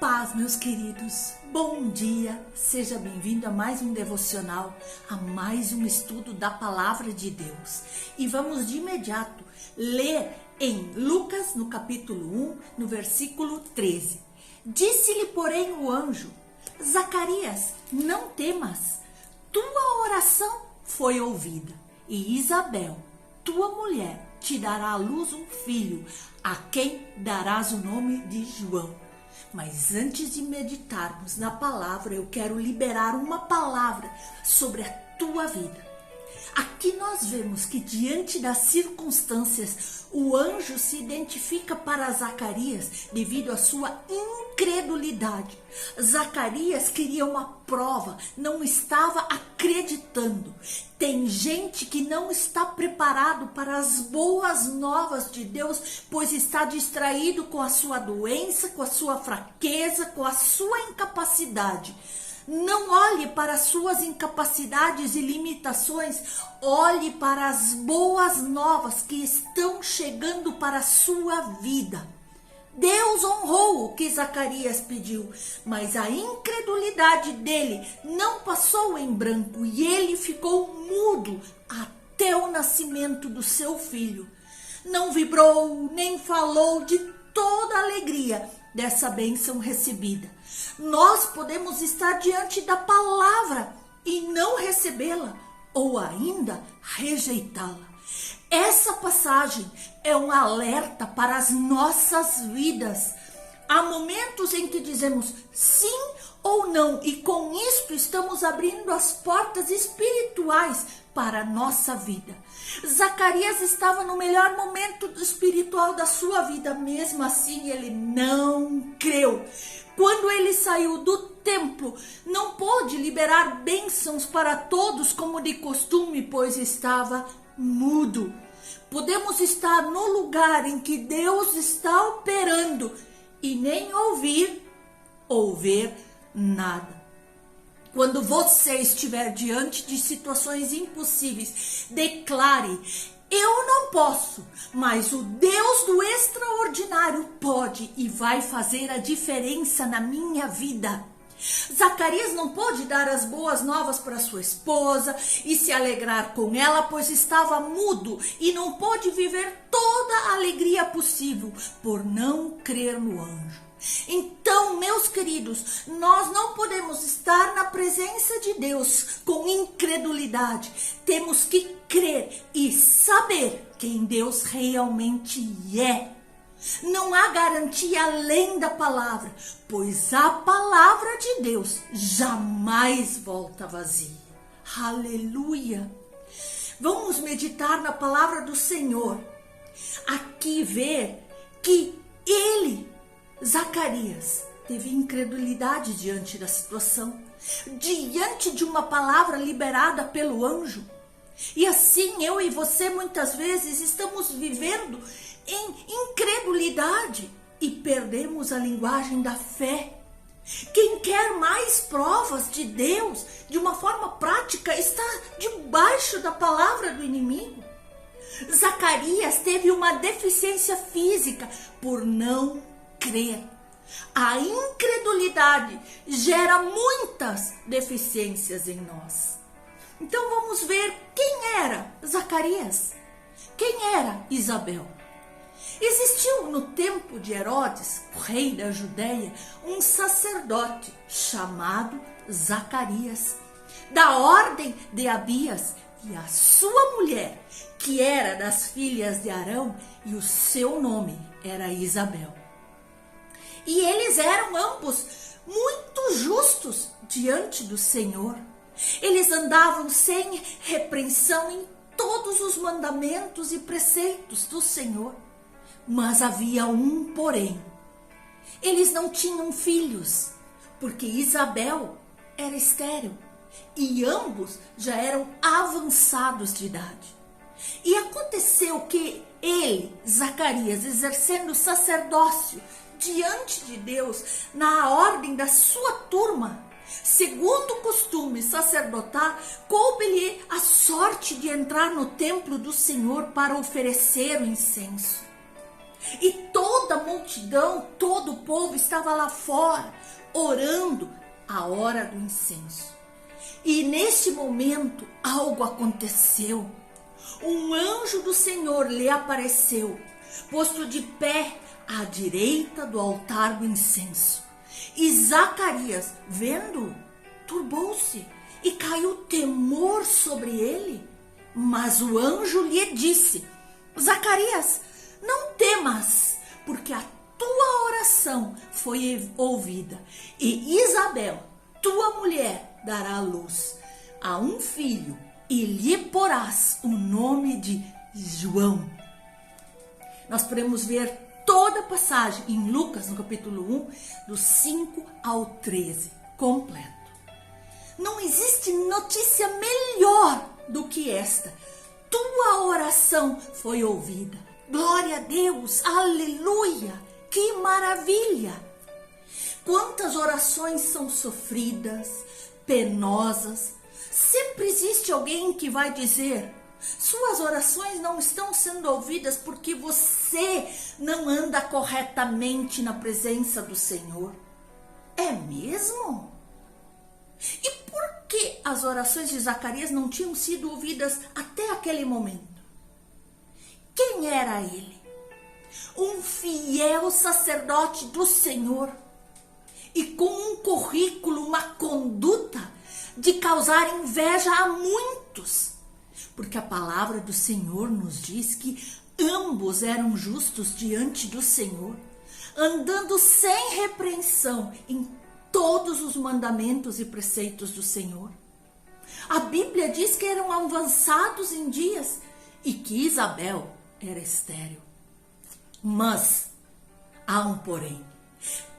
paz, meus queridos. Bom dia. Seja bem-vindo a mais um devocional, a mais um estudo da palavra de Deus. E vamos de imediato ler em Lucas, no capítulo 1, no versículo 13. Disse-lhe, porém, o anjo: Zacarias, não temas, tua oração foi ouvida, e Isabel, tua mulher, te dará à luz um filho, a quem darás o nome de João. Mas antes de meditarmos na palavra, eu quero liberar uma palavra sobre a tua vida. Aqui nós vemos que diante das circunstâncias, o anjo se identifica para Zacarias devido à sua incredulidade. Zacarias queria uma prova, não estava acreditando. Tem gente que não está preparado para as boas novas de Deus, pois está distraído com a sua doença, com a sua fraqueza, com a sua incapacidade. Não olhe para as suas incapacidades e limitações, olhe para as boas novas que estão chegando para a sua vida. Deus honrou o que Zacarias pediu, mas a incredulidade dele não passou em branco e ele ficou mudo até o nascimento do seu filho. Não vibrou nem falou de toda a alegria dessa bênção recebida. Nós podemos estar diante da palavra e não recebê-la, ou ainda rejeitá-la. Essa passagem é um alerta para as nossas vidas. Há momentos em que dizemos sim ou não, e com isto estamos abrindo as portas espirituais para a nossa vida. Zacarias estava no melhor momento espiritual da sua vida, mesmo assim ele não creu. Quando ele saiu do templo, não pôde liberar bênçãos para todos como de costume, pois estava mudo. Podemos estar no lugar em que Deus está operando e nem ouvir ou ver nada. Quando você estiver diante de situações impossíveis, declare: eu não posso, mas o Deus do extraordinário pode e vai fazer a diferença na minha vida. Zacarias não pôde dar as boas novas para sua esposa e se alegrar com ela, pois estava mudo e não pôde viver toda a alegria possível por não crer no anjo. Então, meus queridos, nós não podemos estar na presença de Deus com incredulidade. Temos que crer e saber quem Deus realmente é. Não há garantia além da palavra, pois a palavra de Deus jamais volta vazia. Aleluia! Vamos meditar na palavra do Senhor. Aqui ver que Zacarias, teve incredulidade diante da situação, diante de uma palavra liberada pelo anjo. E assim eu e você muitas vezes estamos vivendo em incredulidade e perdemos a linguagem da fé. Quem quer mais provas de Deus de uma forma prática está debaixo da palavra do inimigo. Zacarias teve uma deficiência física por não crer. A incredulidade gera muitas deficiências em nós. Então vamos ver quem era Zacarias, quem era Isabel. Existiu no tempo de Herodes, o rei da Judéia, um sacerdote chamado Zacarias, da ordem de Abias, e a sua mulher, que era das filhas de Arão, e o seu nome era Isabel. E eles eram ambos muito justos diante do Senhor. Eles andavam sem repreensão em todos os mandamentos e preceitos do Senhor. Mas havia um porém. Eles não tinham filhos, porque Isabel era estéril e ambos já eram avançados de idade. E aconteceu que ele, Zacarias, exercendo o sacerdócio diante de Deus, na ordem da sua turma, segundo o costume sacerdotal, coube-lhe a sorte de entrar no templo do Senhor para oferecer o incenso. E toda a multidão, todo o povo estava lá fora, orando a hora do incenso. E neste momento algo aconteceu. Um anjo do Senhor lhe apareceu, posto de pé à direita do altar do incenso. E Zacarias, vendo, turbou-se e caiu temor sobre ele. Mas o anjo lhe disse: Zacarias, não temas, porque a tua oração foi ouvida. E Isabel, tua mulher, dará à luz a um filho, e lhe porás o nome de João. Nós podemos ver toda a passagem em Lucas, no capítulo 1, do 5 ao 13, completo. Não existe notícia melhor do que esta. Tua oração foi ouvida. Glória a Deus, aleluia, que maravilha. Quantas orações são sofridas, penosas. Sempre existe alguém que vai dizer: suas orações não estão sendo ouvidas porque você não anda corretamente na presença do Senhor. É mesmo? E por que as orações de Zacarias não tinham sido ouvidas até aquele momento? Quem era ele? Um fiel sacerdote do Senhor e com um currículo, uma conduta de causar inveja a muitos. Porque a palavra do Senhor nos diz que ambos eram justos diante do Senhor, andando sem repreensão em todos os mandamentos e preceitos do Senhor. A Bíblia diz que eram avançados em dias e que Isabel era estéril. Mas há um porém.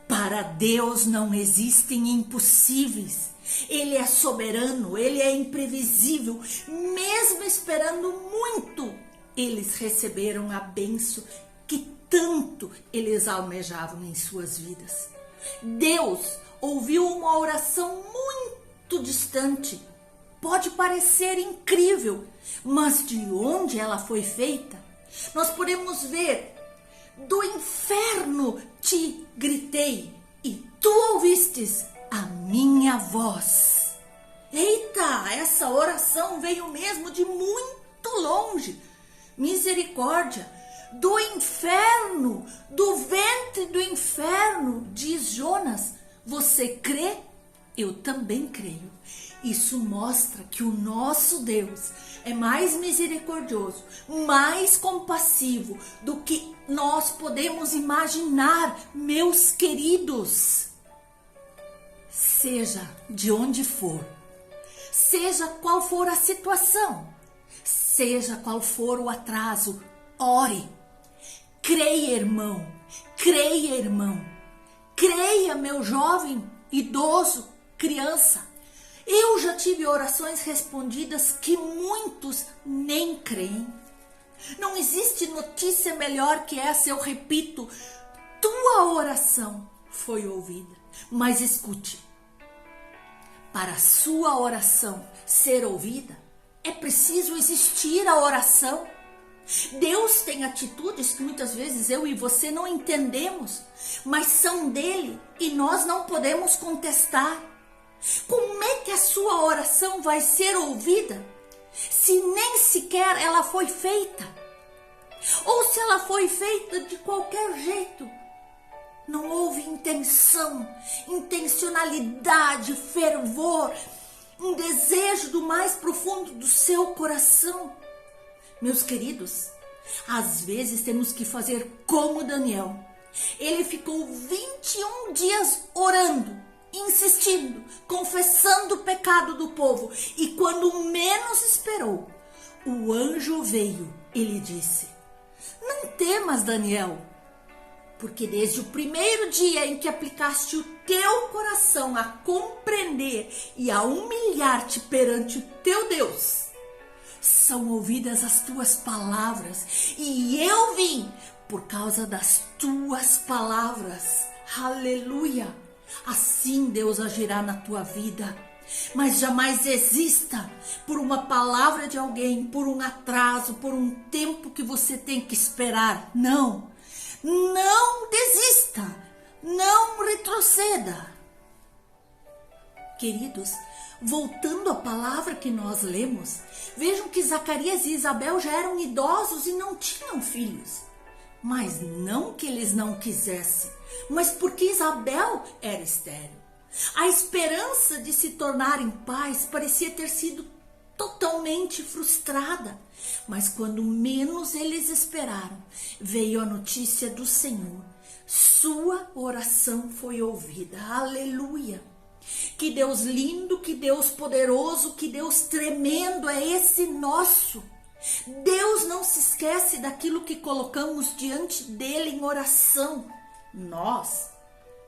Para Deus não existem impossíveis. Ele é soberano, ele é imprevisível. Mesmo esperando muito, eles receberam a bênção que tanto eles almejavam em suas vidas. Deus ouviu uma oração muito distante. Pode parecer incrível, mas de onde ela foi feita? Nós podemos ver: do inferno te gritei e tu ouvistes a minha voz. Eita, essa oração veio mesmo de muito longe. Misericórdia. Do inferno, do ventre do inferno, diz Jonas. Você crê? Eu também creio. Isso mostra que o nosso Deus é mais misericordioso, mais compassivo do que nós podemos imaginar, meus queridos. Seja de onde for, seja qual for a situação, seja qual for o atraso, ore. Creia, irmão, creia, irmão. Creia, meu jovem, idoso, criança. Eu já tive orações respondidas que muitos nem creem. Não existe notícia melhor que essa, eu repito. Tua oração foi ouvida. Mas escute, para a sua oração ser ouvida, é preciso existir a oração. Deus tem atitudes que muitas vezes eu e você não entendemos, mas são dele e nós não podemos contestar. Como é que a sua oração vai ser ouvida se nem sequer ela foi feita? Ou se ela foi feita de qualquer jeito? Não houve intenção, intencionalidade, fervor, um desejo do mais profundo do seu coração. Meus queridos, às vezes temos que fazer como Daniel. Ele ficou 21 dias orando, insistindo, confessando o pecado do povo. E quando menos esperou, o anjo veio e lhe disse: não temas, Daniel, porque desde o primeiro dia em que aplicaste o teu coração a compreender e a humilhar-te perante o teu Deus, são ouvidas as tuas palavras, e eu vim por causa das tuas palavras. Aleluia! Assim Deus agirá na tua vida. Mas jamais desista por uma palavra de alguém, por um atraso, por um tempo que você tem que esperar. Não! Não desista, não retroceda. Queridos, voltando à palavra que nós lemos, vejam que Zacarias e Isabel já eram idosos e não tinham filhos. Mas não que eles não quisessem, mas porque Isabel era estéril. A esperança de se tornarem pais parecia ter sido totalmente frustrada. Mas quando menos eles esperaram, veio a notícia do Senhor. Sua oração foi ouvida. Aleluia! Que Deus lindo, que Deus poderoso, que Deus tremendo é esse nosso. Deus não se esquece daquilo que colocamos diante dele em oração. Nós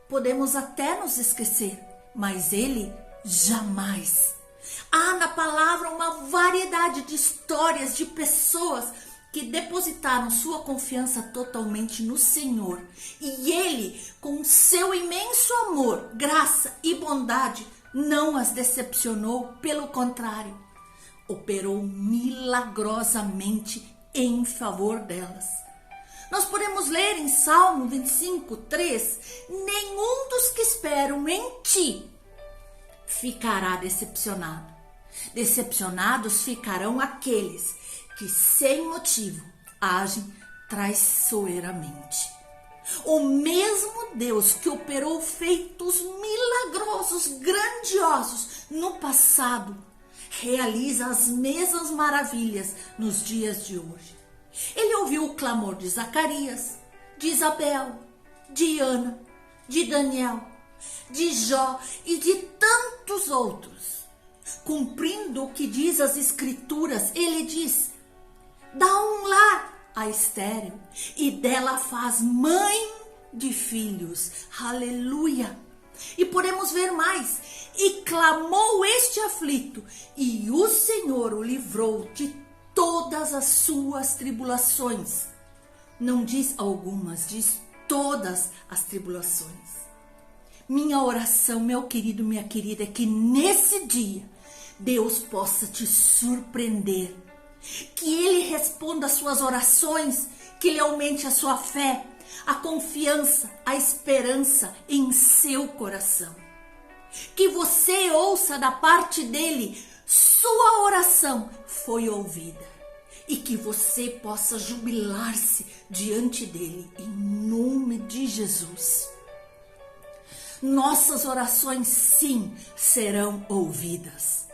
podemos até nos esquecer, mas ele jamais. Há na palavra uma variedade de histórias de pessoas que depositaram sua confiança totalmente no Senhor. E ele, com seu imenso amor, graça e bondade, não as decepcionou, pelo contrário, operou milagrosamente em favor delas. Nós podemos ler em Salmo 25:3, nenhum dos que esperam em ti ficará decepcionado. Decepcionados ficarão aqueles que sem motivo agem traiçoeiramente. O mesmo Deus que operou feitos milagrosos, grandiosos no passado, realiza as mesmas maravilhas nos dias de hoje. Ele ouviu o clamor de Zacarias, de Isabel, de Ana, de Daniel, de Jó e de tantos outros. Cumprindo o que diz as Escrituras, ele diz: dá um lar a estéril e dela faz mãe de filhos. Aleluia! E podemos ver mais. E clamou este aflito, e o Senhor o livrou de todas as suas tribulações. Não diz algumas, diz todas as tribulações. Minha oração, meu querido, minha querida, é que nesse dia Deus possa te surpreender. Que Ele responda às suas orações, que Ele aumente a sua fé, a confiança, a esperança em seu coração. Que você ouça da parte dEle, sua oração foi ouvida. E que você possa jubilar-se diante dEle, em nome de Jesus. Nossas orações, sim, serão ouvidas.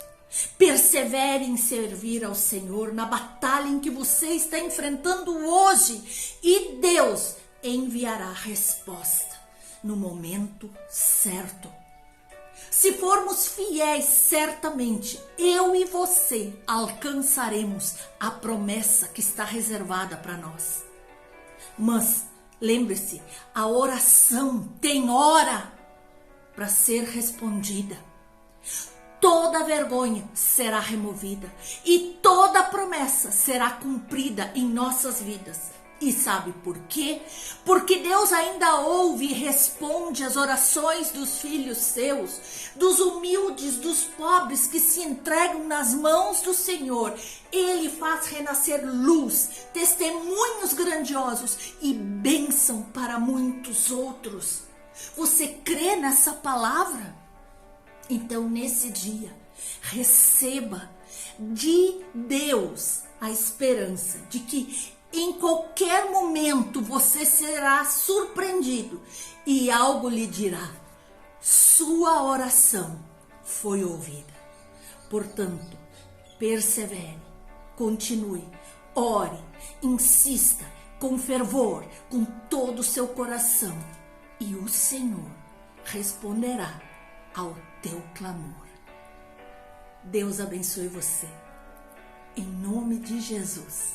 Persevere em servir ao Senhor na batalha em que você está enfrentando hoje, e Deus enviará a resposta no momento certo. Se formos fiéis, certamente eu e você alcançaremos a promessa que está reservada para nós. Mas lembre-se, a oração tem hora para ser respondida. Toda vergonha será removida e toda promessa será cumprida em nossas vidas. E sabe por quê? Porque Deus ainda ouve e responde as orações dos filhos seus, dos humildes, dos pobres que se entregam nas mãos do Senhor. Ele faz renascer luz, testemunhos grandiosos e bênção para muitos outros. Você crê nessa palavra? Então, nesse dia, receba de Deus a esperança de que em qualquer momento você será surpreendido e algo lhe dirá: sua oração foi ouvida. Portanto, persevere, continue, ore, insista com fervor, com todo o seu coração, e o Senhor responderá ao teu clamor. Deus abençoe você. Em nome de Jesus.